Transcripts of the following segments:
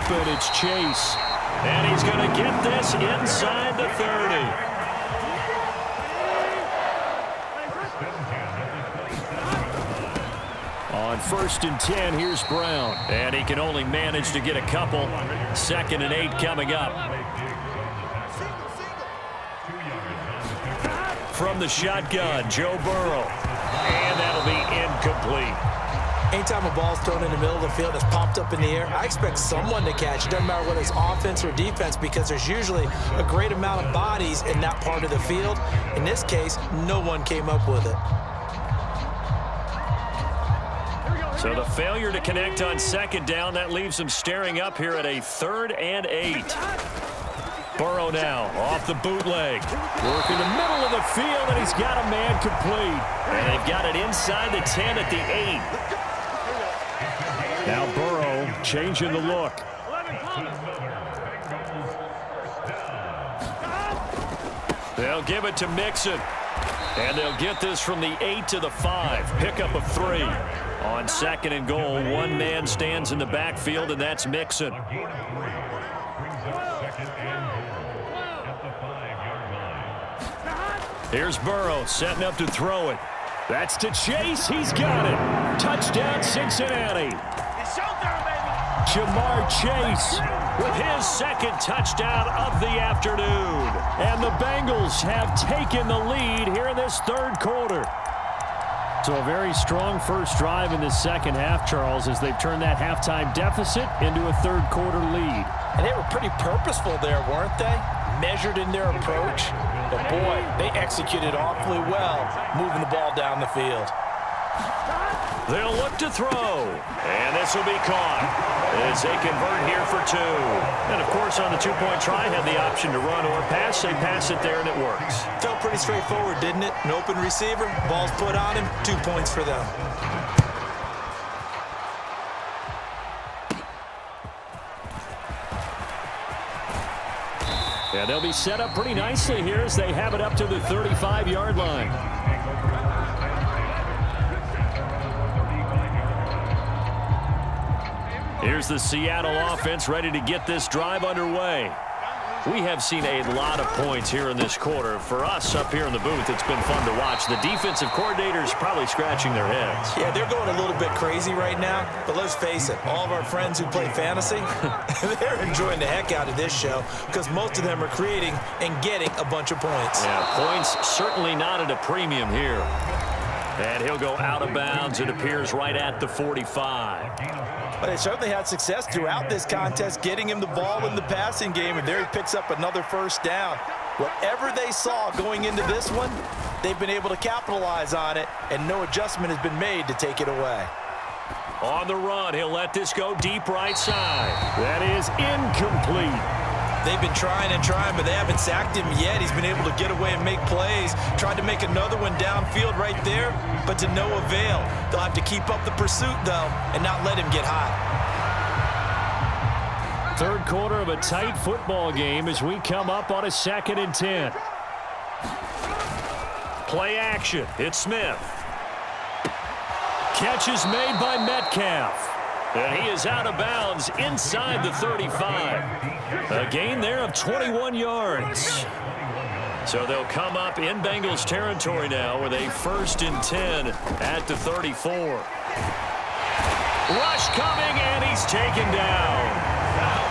open. It's Chase. And he's going to get this inside the 30. On 1st and 10, here's Brown. And he can only manage to get a couple. 2nd and 8 coming up. From the shotgun, Joe Burrow. And that'll be incomplete. Anytime a ball's thrown in the middle of the field, it's popped up in the air, I expect someone to catch. It doesn't matter whether it's offense or defense, because there's usually a great amount of bodies in that part of the field. In this case, no one came up with it. So the failure to connect on 2nd down, that leaves them staring up here at a 3rd and 8. Burrow now off the bootleg. Working the middle of the field, and he's got a man complete. And they've got it inside the 10 at the 8. Now Burrow changing the look. They'll give it to Mixon. And they'll get this from the 8 to the 5. Pickup of 3. On 2nd and goal, one man stands in the backfield, and that's Mixon. Here's Burrow setting up to throw it. That's to Chase. He's got it. Touchdown, Cincinnati. Jamar Chase with his 2nd touchdown of the afternoon. And the Bengals have taken the lead here in this 3rd quarter. So a very strong first drive in the 2nd half, Charles, as they've turned that halftime deficit into a 3rd quarter lead. And they were pretty purposeful there, weren't they? Measured in their approach. But boy, they executed awfully well moving the ball down the field. They'll look to throw. And this will be caught as they convert here for 2. And, of course, on the 2-point try, had the option to run or pass. They pass it there, and it works. Felt pretty straightforward, didn't it? An open receiver, ball's put on him, 2 points for them. Yeah, they'll be set up pretty nicely here as they have it up to the 35-yard line. Here's the Seattle offense ready to get this drive underway. We have seen a lot of points here in this quarter. For us up here in the booth, it's been fun to watch. The defensive coordinators probably scratching their heads. Yeah, they're going a little bit crazy right now. But let's face it, all of our friends who play fantasy, they're enjoying the heck out of this show because most of them are creating and getting a bunch of points. Yeah, points certainly not at a premium here. And he'll go out of bounds, it appears, right at the 45. But they certainly had success throughout this contest, getting him the ball in the passing game, and there he picks up another 1st down. Whatever they saw going into this one, they've been able to capitalize on it, and no adjustment has been made to take it away. On the run, he'll let this go deep right side. That is incomplete. They've been trying and trying, but they haven't sacked him yet. He's been able to get away and make plays. Tried to make another one downfield right there, but to no avail. They'll have to keep up the pursuit, though, and not let him get hot. 3rd quarter of a tight football game as we come up on a 2nd and 10. Play action. It's Smith. Catch is made by Metcalf. And he is out of bounds inside the 35. A gain there of 21 yards. So they'll come up in Bengals territory now with a 1st and 10 at the 34. Rush coming, and he's taken down.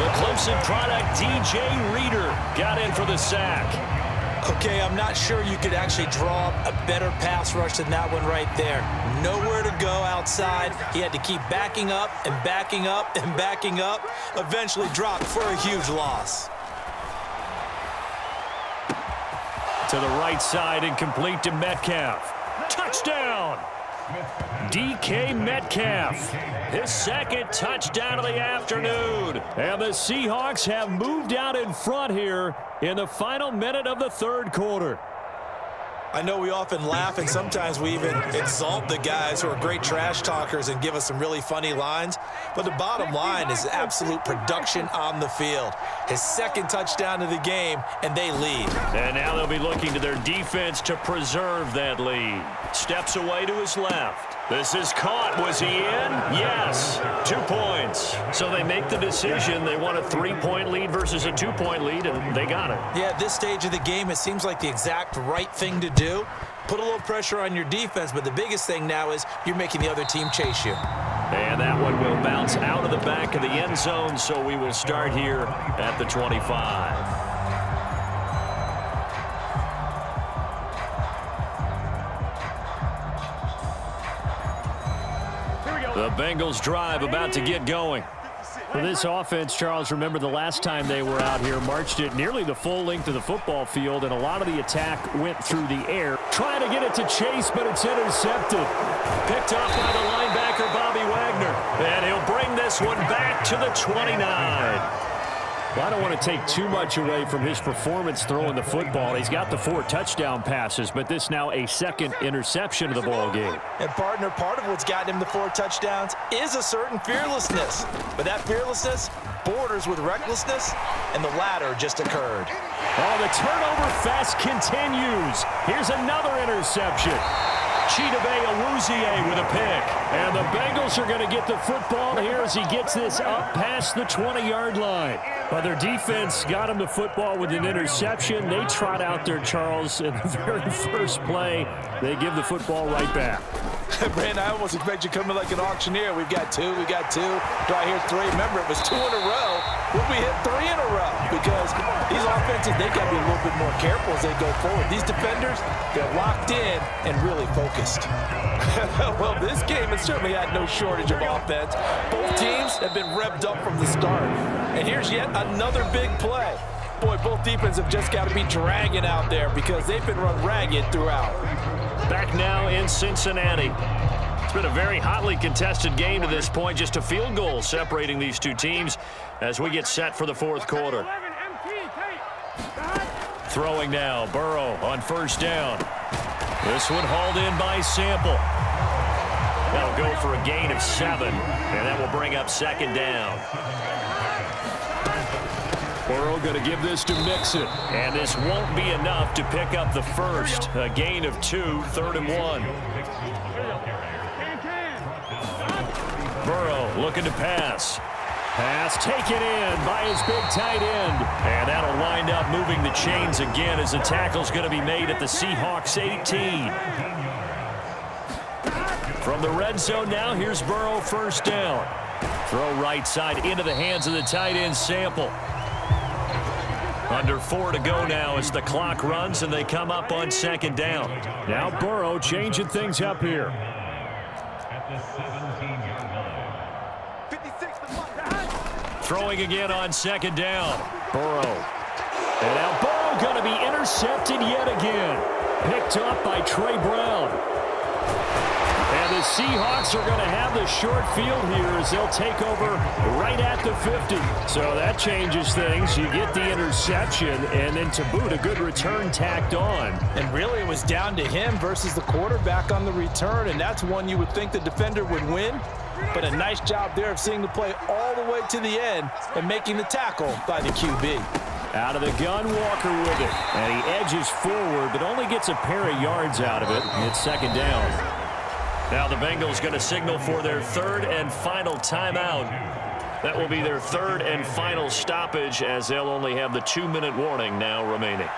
The Clemson product, DJ Reader, got in for the sack. Okay, I'm not sure you could actually draw up a better pass rush than that one right there. Nowhere to go outside. He had to keep backing up and backing up and backing up. Eventually dropped for a huge loss. To the right side and complete to Metcalf. Touchdown! DK Metcalf, his 2nd touchdown of the afternoon. And the Seahawks have moved out in front here in the final minute of the 3rd quarter. I know we often laugh and sometimes we even exalt the guys who are great trash talkers and give us some really funny lines. But the bottom line is absolute production on the field. His 2nd touchdown of the game, and they lead. And now they'll be looking to their defense to preserve that lead. Steps away to his left. This is caught. Was he in? Yes. 2 points. So they make the decision. They want a 3-point lead versus a 2-point lead, and they got it. Yeah, at this stage of the game, it seems like the exact right thing to do. Put a little pressure on your defense, but the biggest thing now is you're making the other team chase you. And that one will bounce out of the back of the end zone, so we will start here at the 25. The Bengals drive about to get going. For this offense, Charles, remember the last time they were out here, marched it nearly the full length of the football field, and a lot of the attack went through the air. Trying to get it to Chase, but it's intercepted. Picked off by the linebacker, Bobby Wagner. And he'll bring this one back to the 29. Well, I don't want to take too much away from his performance throwing the football. He's got the 4 touchdown passes, but this now a second interception of the ball game. And, partner, part of what's gotten him the 4 touchdowns is a certain fearlessness. But that fearlessness borders with recklessness, and the latter just occurred. Oh, the turnover fest continues. Here's another interception. Chidobe Awuzie with a pick. And the Bengals are going to get the football here as he gets this up past the 20-yard line. Well, their defense got him the football with an interception. They trot out there, Charles, in the very first play. They give the football right back. Brandon, I almost expect you coming like an auctioneer. We've got 2, we got 2. Do I hear 3? Remember, it was 2 in a row. Will we hit 3 in a row? Because these offenses, they got to be a little bit more careful as they go forward. These defenders, they're locked in and really focused. Well, this game has certainly had no shortage of offense. Both teams have been revved up from the start. And here's yet another big play. Boy, both defenses have just got to be dragging out there because they've been run ragged throughout. Back now in Cincinnati. It's been a very hotly contested game to this point. Just a field goal separating these two teams as we get set for the 4th quarter. Throwing now, Burrow on 1st down. This one hauled in by Sample. That'll go for a gain of 7, and that will bring up 2nd down. Burrow going to give this to Mixon. And this won't be enough to pick up the first. A gain of 2, 3rd and 1. Burrow looking to pass. Pass taken in by his big tight end. And that'll wind up moving the chains again as the tackle's going to be made at the Seahawks 18. From the red zone now, here's Burrow 1st down. Throw right side into the hands of the tight end Sample. Under 4 to go now as the clock runs and they come up on 2nd down. Now Burrow changing things up here. Throwing again on 2nd down. Burrow. And now Burrow going to be intercepted yet again. Picked up by Trey Brown. And the Seahawks are going to have the short field here as they'll take over right at the 50. So that changes things. You get the interception, and then to boot, a good return tacked on. And really, it was down to him versus the quarterback on the return, and that's one you would think the defender would win. But a nice job there of seeing the play all the way to the end and making the tackle by the QB. Out of the gun, Walker with it. And he edges forward, but only gets a pair of yards out of it. It's 2nd down. Now the Bengals going to signal for their 3rd and final timeout. That will be their 3rd and final stoppage as they'll only have the 2-minute warning now remaining.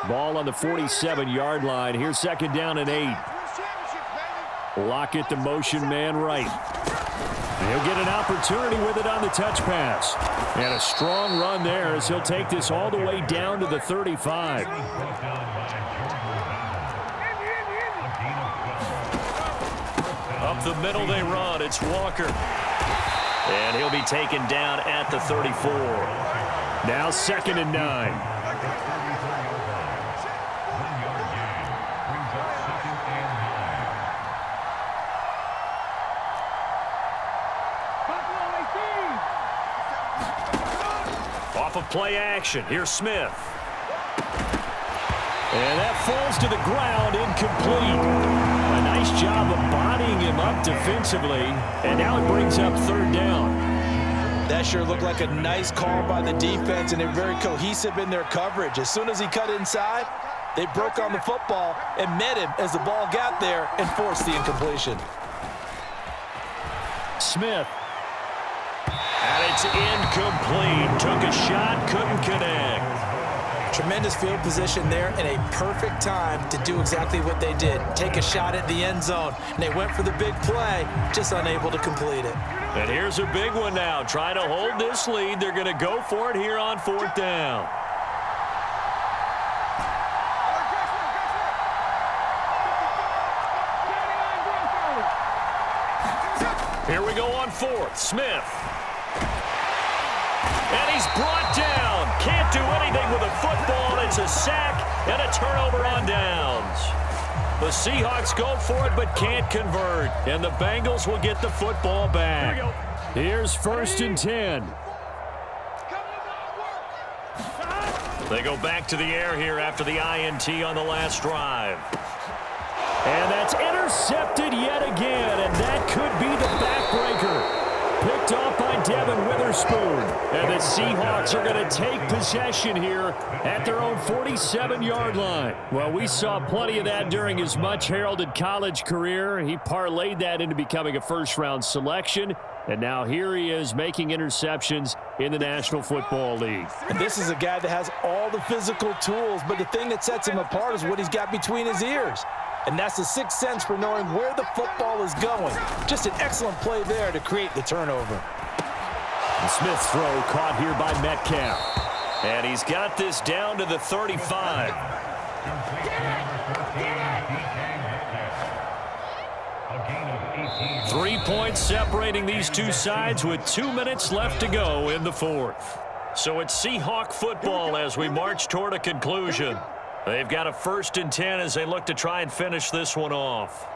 Ball on the 47-yard line. Here's 2nd down and 8. Lockett, the motion man right. He'll get an opportunity with it on the touch pass. And a strong run there as he'll take this all the way down to the 35. Up the middle they run. It's Walker. And he'll be taken down at the 34. Now 2nd and 9. Off of play action. Here's Smith. And that falls to the ground, incomplete. A nice job of bodying him up defensively, and now it brings up 3rd down. That sure looked like a nice call by the defense, and they're very cohesive in their coverage. As soon as he cut inside, They broke on the football and met him as the ball got there and forced the incompletion. Smith. And it's incomplete. Took a shot, couldn't connect. Tremendous field position there and a perfect time to do exactly what they did. Take a shot at the end zone. And they went for the big play, just unable to complete it. And here's a big one now. Trying to hold this lead. They're going to go for it here on 4th down. Here we go on 4th. Smith. And he's brought down. Can't do anything with a football. It's a sack and a turnover on downs. The Seahawks go for it but can't convert. And the Bengals will get the football back. Here's 1st and 10. They go back to the air here after the INT on the last drive. And that's intercepted yet again, and that could be the backbreaker. Picked off by Devin Witherspoon. And the Seahawks are going to take possession here at their own 47-yard line. Well, we saw plenty of that during his much-heralded college career. He parlayed that into becoming a first-round selection. And now here he is making interceptions in the National Football League. And this is a guy that has all the physical tools, but the thing that sets him apart is what he's got between his ears. And that's the sixth sense for knowing where the football is going. Just an excellent play there to create the turnover. And Smith's throw caught here by Metcalf. And he's got this down to the 35. 3 points separating these two sides with 2 minutes left to go in the 4th. So it's Seahawk football as we march toward a conclusion. They've got a 1st and 10 as they look to try and finish this one off.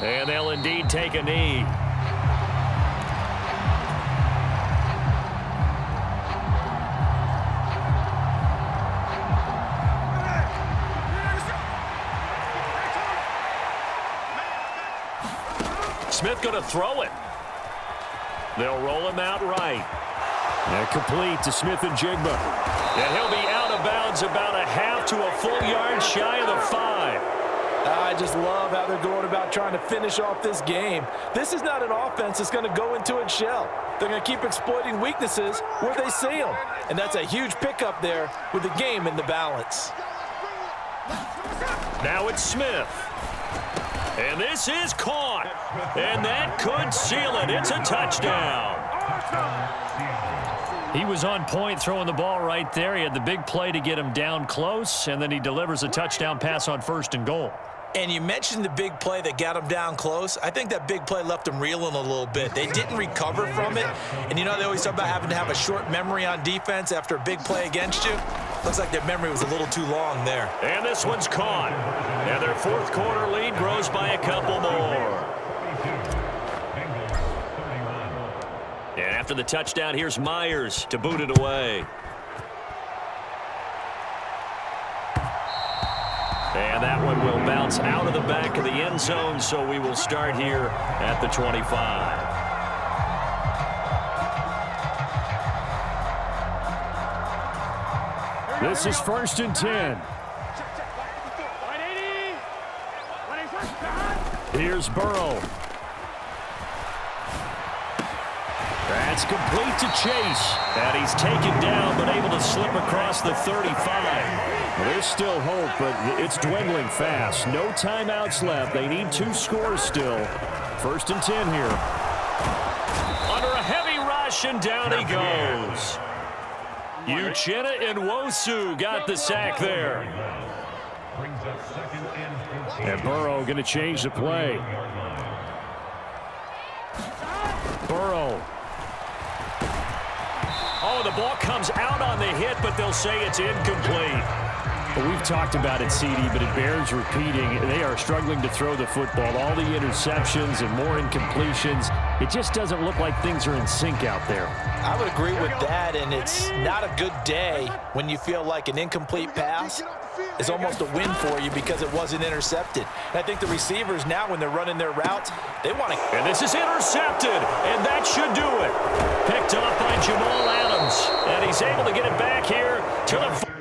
And they'll indeed take a knee. Smith going to throw it. They'll roll him out right. And complete to Smith and Jigba. And he'll be out of bounds about a half to a full yard shy of the 5. I just love how they're going about trying to finish off this game. This is not an offense that's going to go into its shell. They're going to keep exploiting weaknesses where they see them. And that's a huge pickup there with the game in the balance. Now it's Smith. And this is caught. And that could seal it. It's a touchdown. He was on point throwing the ball right there. He had the big play to get him down close, and then he delivers a touchdown pass on 1st and goal. And you mentioned the big play that got him down close. I think that big play left him reeling a little bit. They didn't recover from it. And you know they always talk about having to have a short memory on defense after a big play against you. Looks like their memory was a little too long there. And this one's caught. And their 4th quarter lead grows by a couple more. And after the touchdown, here's Myers to boot it away. And that one will bounce out of the back of the end zone, so we will start here at the 25. This is 1st and 10. Here's Burrow. That's complete to Chase. And he's taken down, but able to slip across the 35. Well, there's still hope, but it's dwindling fast. No timeouts left. They need 2 scores still. 1st and 10 here. Under a heavy rush, and down he goes. Uchenna and Nwosu got the sack there. And Burrow going to change the play. Burrow. Oh, the ball comes out on the hit, but they'll say it's incomplete. Well, we've talked about it, CD, but it bears repeating. They are struggling to throw the football. All the interceptions and more incompletions. It just doesn't look like things are in sync out there. I would agree with that, and it's not a good day when you feel like an incomplete pass is almost a win for you because it wasn't intercepted. And I think the receivers now, when they're running their routes, they want to... And this is intercepted, and that should do it. Picked off by Jamal Adams, and he's able to get it back here to the...